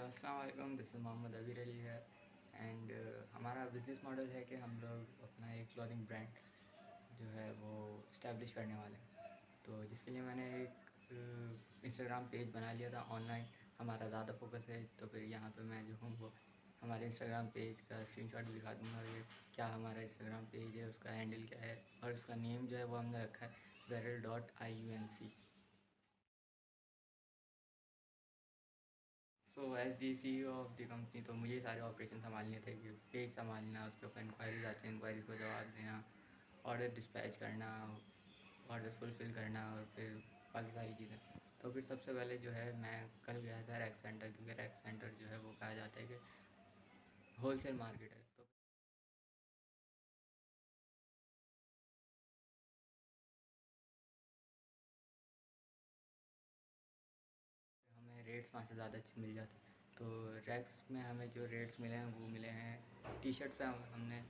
अस्सलाम वालेकुम, this is Mohammad अबीर अली है एंड हमारा बिज़नेस मॉडल है कि हम लोग अपना एक क्लॉथिंग ब्रांड जो है वो इस्टेब्लिश करने वाले हैं। तो जिसके लिए मैंने एक इंस्टाग्राम पेज बना लिया था ऑनलाइन। हमारा ज़्यादा फोकस है, तो फिर यहाँ पे मैं जो हूँ वो हमारे इंस्टाग्राम पेज का स्क्रीनशॉट भी दिखा दूँगा कि क्या हमारा इंस्टाग्राम पेज है, उसका हैंडल क्या है और उसका नेम जो है वो हमने रखा है Beryl.IUNC। So as the CEO of the company, तो मुझे सारे ऑपरेशन संभालने थे कि पेज संभालना, उसके ऊपर इंक्वायरीज आती हैं, इंक्वायरीज़ को जवाब देना, ऑर्डर डिस्पैच करना, ऑर्डर फुलफ़िल करना और फिर बाकी सारी चीज़ें। तो फिर सबसे पहले जो है मैं कल गया था रैक सेंटर, क्योंकि रैक सेंटर जो है वो कहा जाता है कि होलसेल मार्केट है। तो हमें रेट्स वहाँ से ज़्यादा अच्छे मिल जाते। तो रैक्स में हमें जो रेट्स मिले हैं वो मिले हैं टी शर्ट पे हमने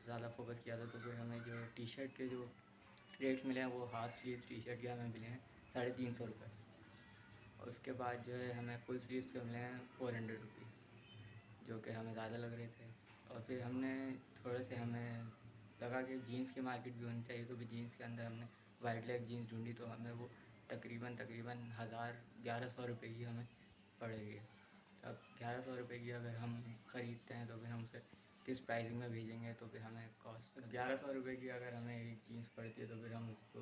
ज़्यादा फोकस किया था। तो फिर हमें जो टी शर्ट के जो रेट्स मिले हैं वो हाफ स्लीव टी शर्ट के हमें मिले हैं 350 रुपये। और उसके बाद जो है हमें फुल स्लीव्स के मिले हैं 400 रुपीज़, जो कि हमें ज़्यादा लग रहे थे। और फिर हमने थोड़े से हमें लगा कि जीन्स की मार्केट भी होनी चाहिए, तो भी जीन्स के अंदर हमने वाइट लेग जीन्स ढूंढी, तो हमें वो तकरीबन तकरीबन 1100 रुपये की हमें पड़ेगी। अब 1100 रुपये की अगर हम ख़रीदते हैं तो फिर हम उसे किस प्राइसिंग में भेजेंगे, तो फिर हमें कॉस्ट 1100 रुपये की अगर हमें एक जीन्स पड़ती है तो फिर हम उसको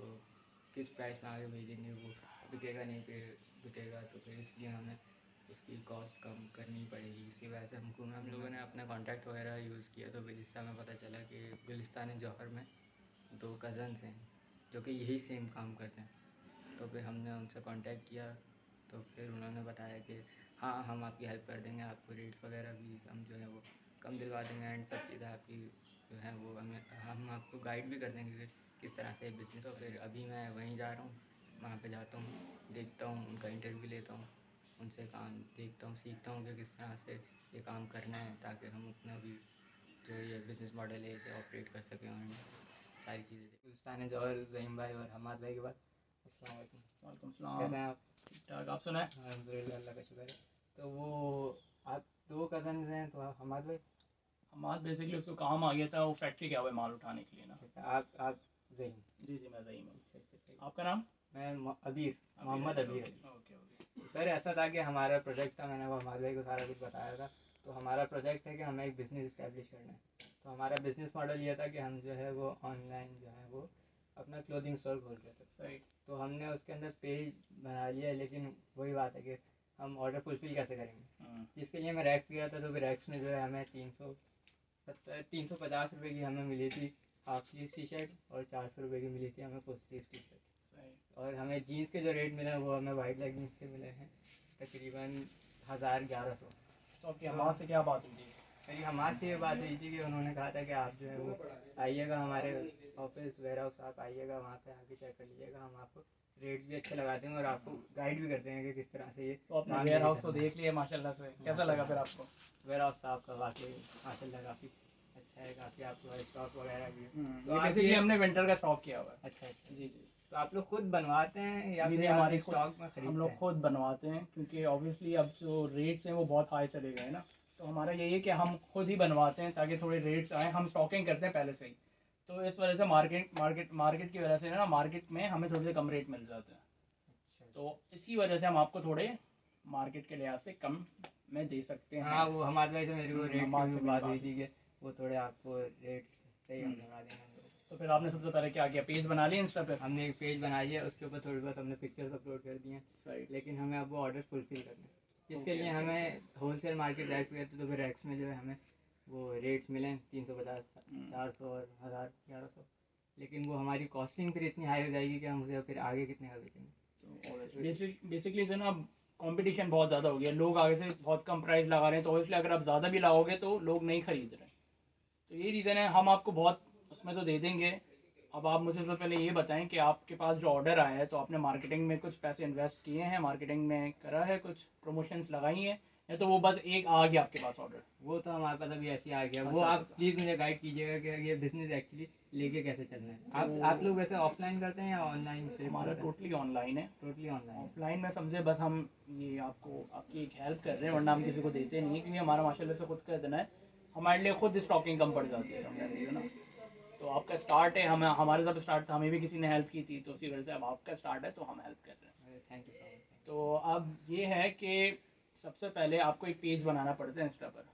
किस प्राइस में आगे भेजेंगे, वो बिकेगा नहीं, फिर बिकेगा, तो फिर इसलिए हमें उसकी कॉस्ट कम करनी पड़ेगी। इसी वजह से हम लोगों ने अपना कॉन्टैक्ट वगैरह यूज़ किया, तो फिर इससे हमें पता चला कि गुलिस्तान जौहर में दो कज़न्स हैं जो कि यही सेम काम करते हैं। तो फिर हमने उनसे कांटेक्ट किया, तो फिर उन्होंने बताया कि हाँ, हम आपकी हेल्प कर देंगे, आपको रेट्स वगैरह भी हम जो है वो कम दिलवा देंगे एंड सब चीज़ें आपकी जो है वो हम आपको गाइड भी कर देंगे कि किस तरह से बिज़नेस। तो फिर अभी मैं वहीं जा रहा हूँ, वहाँ पे जाता हूँ, देखता हूँ, उनका इंटरव्यू लेता हूँ, उनसे काम देखता हूँ, सीखता हूँ कि किस तरह से ये काम करना है, ताकि हम अपना भी जो ये बिज़नेस मॉडल है इसे ऑपरेट कर सकें और सारी चीज़ें। गुलिस्तान जौहर ज़हीम भाई और हमाद भाई के बाद अस्सलाम वालेकुम। वालेकुम कैसे सलाम। हैं आप? ठीक ठाक, आप सुनाए? अल्हम्दुलिल्लाह, अल्लाह का शुक्र है। तो वो आप दो कज़न हैं, तो आप हमाद भाई। हमाद बेसिकली उसको काम आ गया था, वो फैक्ट्री गया हुआ है माल उठाने के लिए ना। ठीक है, आप ज़हीम। जी जी, मैं ज़हीम हूँ। अच्छा अच्छा, ठीक। आपका नाम? मैं अबीर, अबीर मोहम्मद अली। अबीर okay Ali. Okay okay. Sir ऐसा था कि हमारा प्रोजेक्ट था, मैंने वो हमाद भाई को सारा कुछ बताया था। तो हमारा प्रोजेक्ट है कि हमें एक बिज़नेस इस्टेब्लिश करना है। तो हमारा बिज़नेस मॉडल ये था कि हम जो है वो ऑनलाइन जो है वो अपना क्लोथिंग स्टोर खोल रहे थे। सही। तो हमने उसके अंदर पेज बना लिया, लेकिन वही बात है कि हम ऑर्डर फुलफ़िल कैसे करेंगे। जिसके लिए मैं रैक्स गया था, तो फिर रैक्स में जो है हमें 350 रुपये की हमें मिली थी हाफ स्लीव टी शर्ट और 400 रुपये की मिली थी हमें फुल स्लीव टी शर्ट। सही। और हमें जीन्स के जो रेट मिले वो हमें वाइट लेग जीन्स के मिले हैं तकरीबन 1100। तो आपकी हमाद से क्या बात हुई थी? मेरी हमारे से ये बात हुई थी कि उन्होंने कहा था कि आप जो है वो आइएगा हमारे ऑफिस वेयर हाउस, आप आइएगा वहाँ पे आके चेक कर लीजिएगा, हम आपको रेट्स भी अच्छे लगा देंगे और आपको गाइड भी कर देंगे कि किस तरह से ये तो आपने वेयर हाउस तो देख लिया माशाल्लाह से, कैसा लगा फिर आपको? वेयर हाउस साहब का वाकई माशाल्लाह काफ़ी अच्छा है, काफ़ी आपको स्टॉक वगैरह भी है। तो ये आप बेसिकली हमने विंटर का स्टॉक किया हुआ है। अच्छा अच्छा, जी जी। तो आप लोग खुद बनवाते हैं या जी फिर जी, आप हमारी खुद, स्टॉक में हम खरीदते लोग हैं? खुद बनवाते हैं क्योंकि ऑब्वियसली अब जो रेट्स हैं वो बहुत हाई चले गए ना। तो हमारा यही है कि हम खुद ही बनवाते हैं ताकि थोड़े रेट्स आए, हम स्टॉकिंग करते हैं पहले से ही। तो इस वजह से मार्केट की वजह से ना, मार्केट में हमें थोड़े से कम रेट मिल जाते हैं। अच्छा अच्छा। तो इसी वजह से हम आपको थोड़े मार्केट के लिहाज से कम में दे सकते हैं। हाँ, वो हमारे भाई से मेरी वो रेट हमारे की से भी मेरी बात बात हुई हुई। थी कि वो थोड़े आपको रेट सही हम हम्म, लगा देंगे हम लोग। तो फिर आपने सबसे पहले क्या किया, पेज बना लिया इंस्टा पे? हमने एक पेज बना लिया, उसके ऊपर थोड़ी बहुत हमने पिक्चर्स अपलोड कर दिए हैं, राइट। लेकिन हमें अब वो ऑर्डर फुलफिल करना है, जिसके ओके लिए ओके हमें ओके। होलसेल मार्केट रैक्स गए थे। तो फिर रैक्स में जो है हमें वो रेट्स मिले 350, 400 और 1100, लेकिन वो हमारी कॉस्टिंग फिर इतनी हाई हो जाएगी कि हम उसे फिर आगे कितने का बेचेंगे। तो बेसिकली जो ना, कंपटीशन बहुत ज़्यादा हो गया, लोग आगे से बहुत कम प्राइस लगा रहे हैं, तो इसलिए अगर आप ज़्यादा भी लगाओगे तो लोग नहीं खरीद रहे। तो यही रीज़न है, हम आपको बहुत उसमें तो दे देंगे। अब आप मुझे सबसे पहले ये बताएं कि आपके पास जो ऑर्डर आया है, तो आपने मार्केटिंग में कुछ पैसे इन्वेस्ट किए हैं, मार्केटिंग में करा है, कुछ प्रमोशंस लगाई हैं, या तो वो बस एक आ गया आपके पास ऑर्डर? वो तो हमारे पास अभी ऐसे आ गया। वो अच्छा, आप अच्छा। प्लीज़ मुझे गाइड कीजिएगा कि ये बिजनेस एक्चुअली लेके कैसे चलना है। आप लोग वैसे ऑफलाइन करते हैं या ऑनलाइन से? हमारा टोटली ऑनलाइन है। Totally online. ऑफलाइन में समझे बस हम ये आपको आपकी एक हेल्प कर रहे हैं, वरना हम किसी को देते नहीं है, क्योंकि हमारा माशाल्लाह से खुद का इतना है, हमारे लिए खुद स्टॉकिंग कम पड़ जाती है समझ रही हो ना। तो आपका स्टार्ट है, हमें हमारे जब स्टार्ट था हमें भी किसी ने हेल्प की थी, तो उसी वजह से अब आपका स्टार्ट है तो हम हेल्प कर रहे हैं। Thank you so much. तो अब ये है कि सबसे पहले आपको एक पेज बनाना पड़ता है इंस्टा पर।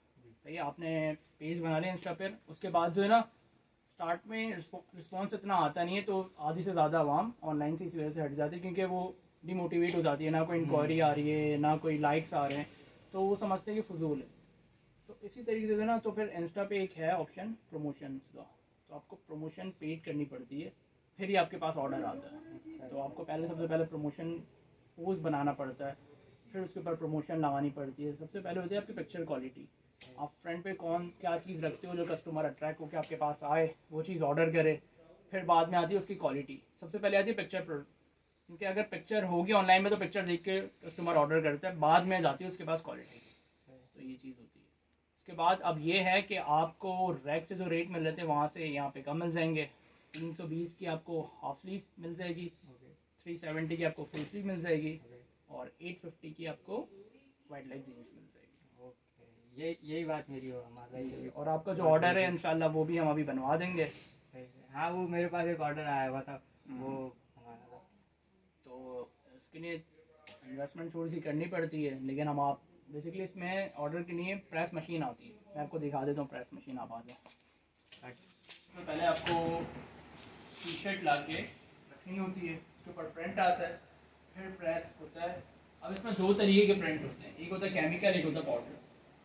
सही है, आपने पेज बना लिया इंस्टा पर, उसके बाद जो है ना स्टार्ट में रिस्पॉन्स इतना आता नहीं है, तो आधी से ज़्यादा आवाम ऑनलाइन से इसी वजह से हट जाती है, क्योंकि वो डिमोटिवेट हो जाती है, ना कोई इंक्वायरी आ रही है ना कोई लाइक्स आ रहे हैं, तो वो समझते हैं कि फजूल है। तो इसी तरीके से ना तो फिर इंस्टा पे एक है ऑप्शन प्रमोशन का, तो आपको प्रमोशन पेड करनी पड़ती है, फिर ही आपके पास ऑर्डर आता है। तो आपको पहले सबसे पहले प्रमोशन पोस्ट बनाना पड़ता है, फिर उसके ऊपर प्रमोशन लगानी पड़ती है। सबसे पहले होती है आपकी पिक्चर क्वालिटी, आप फ्रंट पे कौन क्या चीज़ रखते हो जो कस्टमर अट्रैक्ट होकर आपके पास आए, वो चीज़ ऑर्डर करे। फिर बाद में आती है उसकी क्वालिटी, सबसे पहले आती है पिक्चर पर, क्योंकि अगर पिक्चर होगी ऑनलाइन में तो पिक्चर देख के कस्टमर ऑर्डर करता है, बाद में जाती है उसके पास क्वालिटी। तो ये चीज़ होती है। उसके बाद अब ये है कि आपको रैक से जो रेट मिल रहे थे वहाँ से यहाँ पे कम मिल जाएंगे। 320 की आपको हाफ स्लीव मिल जाएगी, 370 की आपको फुल स्लीव मिल जाएगी, और 850 की आपको वाइट लेग जीन्स मिल जाएगी। ओके, यही बात मेरी हो हमारा ये। और आपका जो ऑर्डर है इंशाल्लाह वो भी हम अभी बनवा देंगे। हाँ, वो मेरे पास एक ऑर्डर आया हुआ था, वो हमारा था। तो इसके लिए इन्वेस्टमेंट थोड़ी सी करनी पड़ती है, लेकिन हम आप बेसिकली इसमें ऑर्डर के लिए प्रेस मशीन आती है, मैं आपको दिखा देता हूँ प्रेस मशीन। आप आ जाए तो पहले आपको टी शर्ट ला के रखनी होती है, उसके ऊपर प्रिंट आता है, फिर प्रेस होता है। अब इसमें दो तरीके के प्रिंट होते हैं, एक होता है केमिकल, एक होता है पाउडर।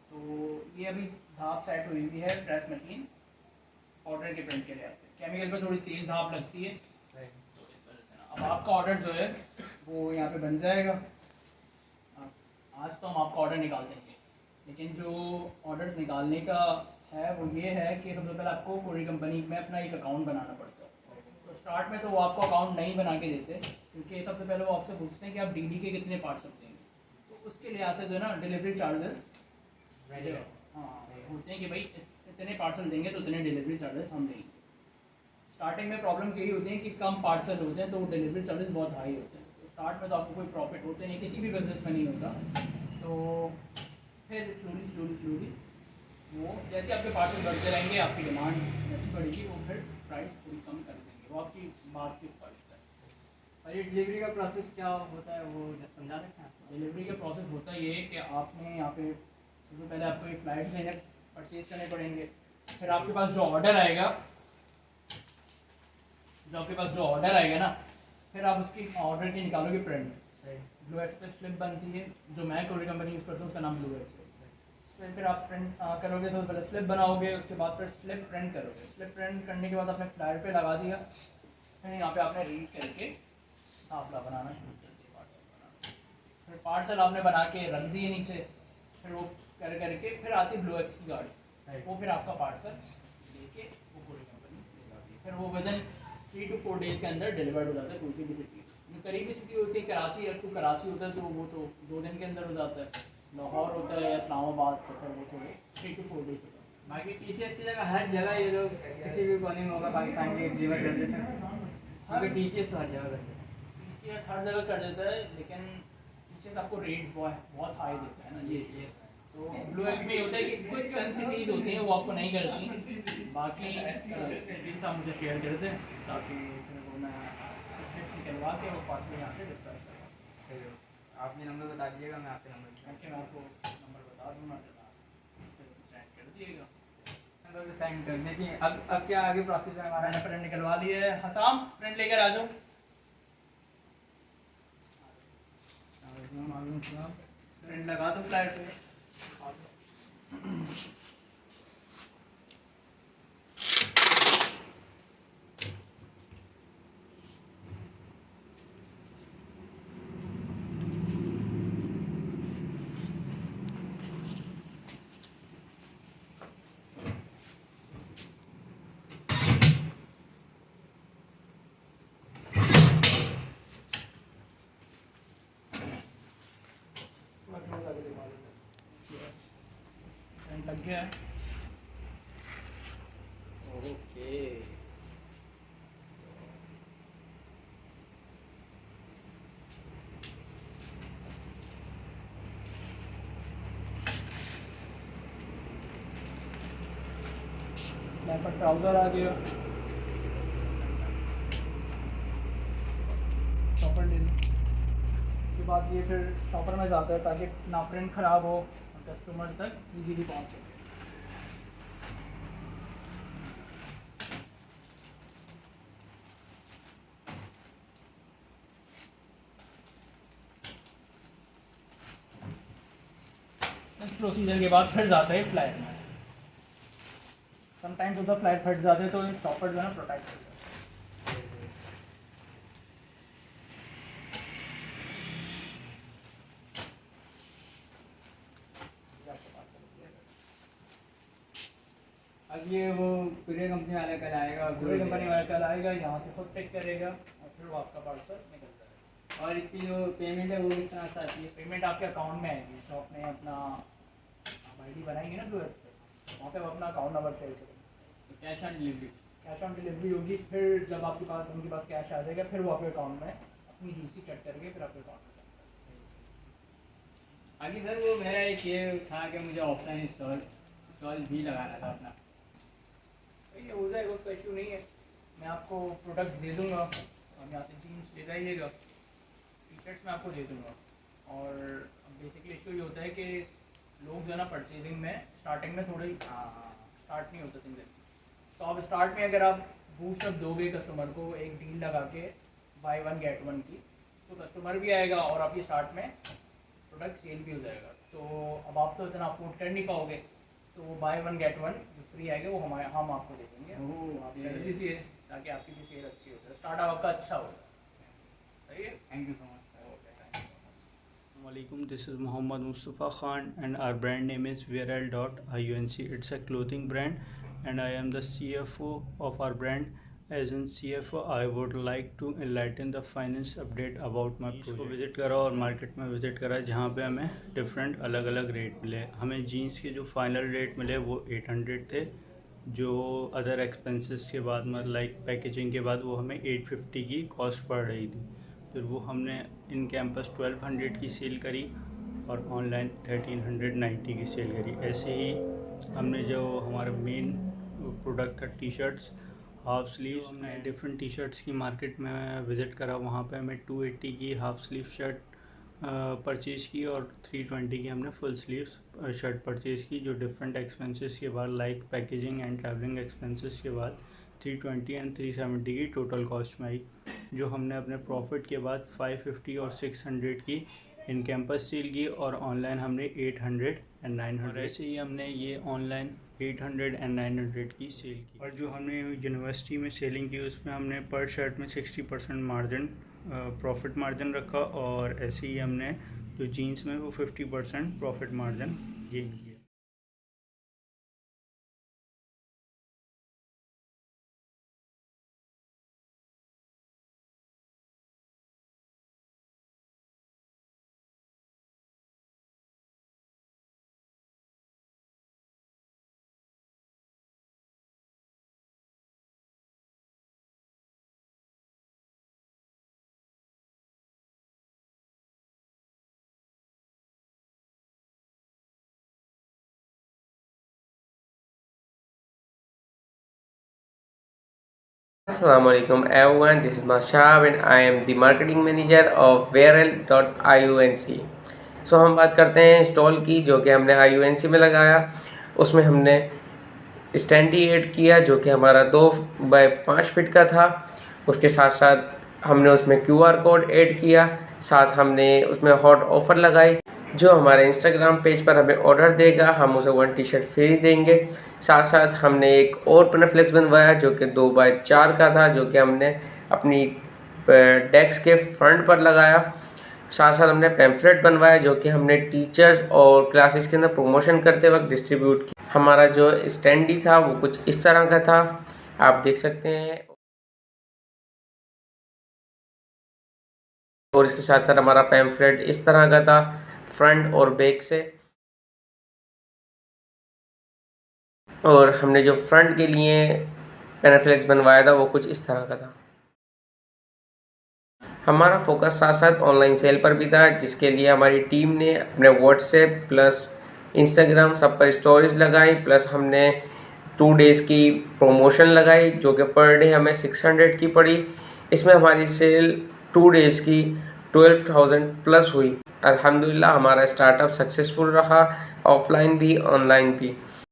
तो ये अभी धाप सेट हुई हुई है प्रेस मशीन पाउडर के प्रिंट के लिहाज से, केमिकल पर थोड़ी तेज़ धाप लगती है। तो इस तरह से ना अब आपका ऑर्डर जो है वो यहाँ पे बन जाएगा। आज तो हम आपका ऑर्डर निकाल देंगे, लेकिन जो ऑर्डर निकालने का है वो ये है कि सबसे पहले आपको कोई कंपनी में अपना एक अकाउंट बनाना पड़ता है। तो स्टार्ट में तो वो आपको अकाउंट नहीं बना के देते, क्योंकि सबसे पहले वो आपसे पूछते हैं कि आप डीडी के कितने पार्सल देंगे। तो उसके लिहाज से जो है ना डिलीवरी चार्जेस हाँ होते हैं कि भाई इतने पार्सल देंगे तो इतने डिलीवरी चार्जेस हम देंगे। स्टार्टिंग में प्रॉब्लम्स यही होती हैं कि कम पार्सल होते हैं तो डिलीवरी चार्जेस बहुत हाई होते हैं। तो स्टार्ट में तो आपको कोई प्रॉफिट होते नहीं, किसी भी बिजनेस में नहीं होता। तो फिर स्लोली वो जैसे आपके पार्सल बढ़ते रहेंगे, आपकी डिमांड जैसी बढ़ेगी, वो फिर प्राइस थोड़ी कम कर देंगे, वो आपकी बात के ऊपर होता है। और ये डिलीवरी का प्रोसेस क्या होता है वो समझा सकते हैं आप? डिलीवरी का प्रोसेस होता ये है कि आपने यहाँ पे सबसे पहले आपको एक फ्लाइट लेने परचेज करने पड़ेंगे, फिर आपके पास जो ऑर्डर आएगा ना, फिर आप उसकी ऑर्डर की निकालोगे प्रिंट। ब्लू एक्सप्रेस स्लिप बनती है, जो मैं कोई कंपनी यूज़ करता हूँ उसका नाम ब्लू एक्सप्रेस। फिर आप प्रिंट करोगे, सबसे पहले स्लिप बनाओगे, उसके बाद फिर स्लिप प्रिंट करोगे। स्लिप प्रिंट करने के बाद आपने फ्लायर पे लगा दिया, फिर यहाँ पे आपने रीड करके आपला बनाना शुरू कर दिया, पार्सल बनाना। फिर पार्सल आपने बना के रख दिए नीचे, फिर वो करके फिर आती है ब्लू एक्स की गाड़ी, वो फिर आपका पार्सल लेके वो पूरी कंपनी ले जाती है। फिर वो विदिन 3 to 4 डेज़ के अंदर डिलीवर्ड हो जाता है कोई सी भी सिटी। जो करीबी सिटी होती है कराची, अगर तो कराची होता है तो वो तो 2 दिन के अंदर हो जाता है। लाहौर होता है या इस्लामाबाद, तो फिर वो थोड़े 3 to 4 डेज़ होता है। बाकी TCS की जगह हर जगह ये लोग किसी भी कोने में होगा पाकिस्तान के डिलीवर कर देते हैं, क्योंकि TCS तो हर जगह करते हैं। TCS हर जगह कर देता है, लेकिन TCS आपको रेट्स बहुत हाई देता है ना, ये तो ब्लू एक्स में होता है कि कुछ चंद सिटीज़ होती हैं वो आपको नहीं करती, बाकी डिटेल्स आप मुझे शेयर कर दें ताकि फिर वो मैं निकलवा के वो पार्सल यहाँ से डिस्पैच करवा। आपने नंबर बता दीजिएगा, मैं आपके नंबर मैं आपको नंबर बता दूँगा, इस पर सेंड कर दिएगा। नंबर पे सेंड कर दीजिए। अब क्या आगे प्रोसेस है हमारा? मैंने प्रिंट निकलवा ली है। हसाम प्रिंट लेकर आ जाओ। प्रिंट लगा दो फ्लाइट पे। लग गया है। ओके, यहाँ पर ट्राउज़र आ गया, शॉपर ले लो। उसके बाद ये फिर शॉपर में जाता है ताकि ना प्रिंट ख़राब हो और कस्टमर तक इजीली पहुँच सके। इस प्रोसीजर के बाद फिर जाता है फ्लायर में। समटाइम्स होता फ्लायर फट जाते हैं तो शॉपर जो है ना प्रोटेक्ट कर जाता है। अब ये वो कुरियर कंपनी वाला कल आएगा, पूरी कंपनी वाला कल आएगा, यहाँ से खुद पिक करेगा और फिर वो आपका पार्सल निकल जाएगा। और इसकी जो पेमेंट है वो किस तरह से आती है? पेमेंट आपके अकाउंट में आएगी। शॉप ने अपना ID बनाएंगे ना ब्लूएट्स पे, वहाँ पे वो अपना अकाउंट नंबर शेयर करेंगे। Cash on delivery. Cash on delivery होगी, फिर जब आपके पास उनके पास कैश आ जाएगा फिर वो आपके अकाउंट में अपनी GC कट करके फिर आपके अकाउंट में सेंड कर देंगे। आगे सर वो मेरा एक ये था कि मुझे ऑफलाइन स्टॉल भी लगाना था अपना। तो ये हो जाएगा, उसका इशू नहीं है। मैं आपको प्रोडक्ट्स दे दूँगा, आप यहाँ से जीन्स ले जाइएगा, टी-शर्ट्स मैं आपको दे दूँगा। और बेसिकली इशू ये होता है कि लोग जो है ना परचेजिंग में स्टार्टिंग में थोड़ी स्टार्ट नहीं होता सिंगल। तो आप स्टार्ट में अगर आप बूस्ट अप दोगे कस्टमर को एक डील लगा के बाय 1 गेट 1 की, तो कस्टमर भी आएगा और आपकी स्टार्ट में प्रोडक्ट सेल भी हो जाएगा। तो अब आप तो इतना अफोर्ड कर नहीं पाओगे, तो वो बाय 1 गेट 1 जो फ्री आएगा वो हम आपको दे देंगे। ओह, आप कर दीजिए ताकि आपकी भी सेल अच्छी हो जाए, स्टार्टअप आपका अच्छा होगा। सही है, thank you so much. Assalamualaikum, this is Muhammad Mustafa Khan and our brand name is Wearel.inc. It's a clothing brand and I am the CFO of our brand. As in CFO, I would like to enlighten the finance update about my project. को visit करा और market में visit करा जहाँ पे हमें different अलग अलग रेट मिले। हमें जीन्स के जो फाइनल रेट मिले वो 800 थे, जो अदर एक्सपेंसेस के बाद मतलब लाइक पैकेजिंग के बाद वो हमें 850 की कॉस्ट पड़ रही थी। फिर वो हमने इन कैंपस 1200 की सेल करी और ऑनलाइन 1390 की सेल करी। ऐसे ही हमने जो हमारा मेन प्रोडक्ट था टी-शर्ट्स हाफ स्लीव्स, हमने डिफरेंट टी-शर्ट्स की मार्केट में विज़िट करा। वहाँ पे हमें 280 की हाफ स्लीव शर्ट परचेज़ की और 320 की हमने फुल स्लीव्स शर्ट परचेज़ की, जो डिफरेंट एक्सपेंसेस के बाद like packaging and travelling expenses के बाद 320 एंड 370 की टोटल कॉस्ट में आई, जो हमने अपने प्रॉफिट के बाद 550 और 600 की इन कैंपस सेल की और ऑनलाइन हमने 800 एंड 900। ऐसे ही हमने ये ऑनलाइन 800 एंड 900 की सेल की। और जो हमने यूनिवर्सिटी में सेलिंग की उसमें हमने पर शर्ट में 60% मार्जिन प्रॉफिट मार्जिन रखा और ऐसे ही हमने जो जीन्स में वो 50% प्रॉफिट मार्जिन गेन किया। Assalamualaikum everyone, this is Mashab and I am the marketing manager of Wearel.inc। सो हम बात करते हैं स्टॉल की, जो कि हमने IUNC में लगाया। उसमें हमने स्टैंडी ऐड किया जो कि हमारा 2 बाय 5 फीट का था। उसके साथ साथ हमने उसमें QR कोड ऐड किया, साथ हमने उसमें हॉट ऑफ़र लगाई। जो हमारे इंस्टाग्राम पेज पर हमें ऑर्डर देगा हम उसे 1 टी-शर्ट फ्री देंगे। साथ साथ हमने एक और पेनफ्लेक्स बनवाया जो कि 2 बाय 4 का था, जो कि हमने अपनी डेस्क के फ्रंट पर लगाया। साथ साथ हमने पैम्फलेट बनवाया जो कि हमने टीचर्स और क्लासेस के अंदर प्रमोशन करते वक्त डिस्ट्रीब्यूट किया। हमारा जो स्टैंडी था वो कुछ इस तरह का था, आप देख सकते हैं। और इसके साथ साथ हमारा पैम्फलेट इस तरह का था फ्रंट और बैक से। और हमने जो फ्रंट के लिए पैनाफ्लेक्स बनवाया था वो कुछ इस तरह का था। हमारा फोकस साथ साथ ऑनलाइन सेल पर भी था, जिसके लिए हमारी टीम ने अपने व्हाट्सएप प्लस इंस्टाग्राम सब पर स्टोरीज लगाई, प्लस हमने 2 डेज़ की प्रमोशन लगाई जो कि पर डे हमें 600 की पड़ी। इसमें हमारी सेल 2 डेज़ की 12,000 प्लस हुई। अल्हम्दुलिल्लाह हमारा स्टार्टअप सक्सेसफुल रहा, ऑफलाइन भी ऑनलाइन भी।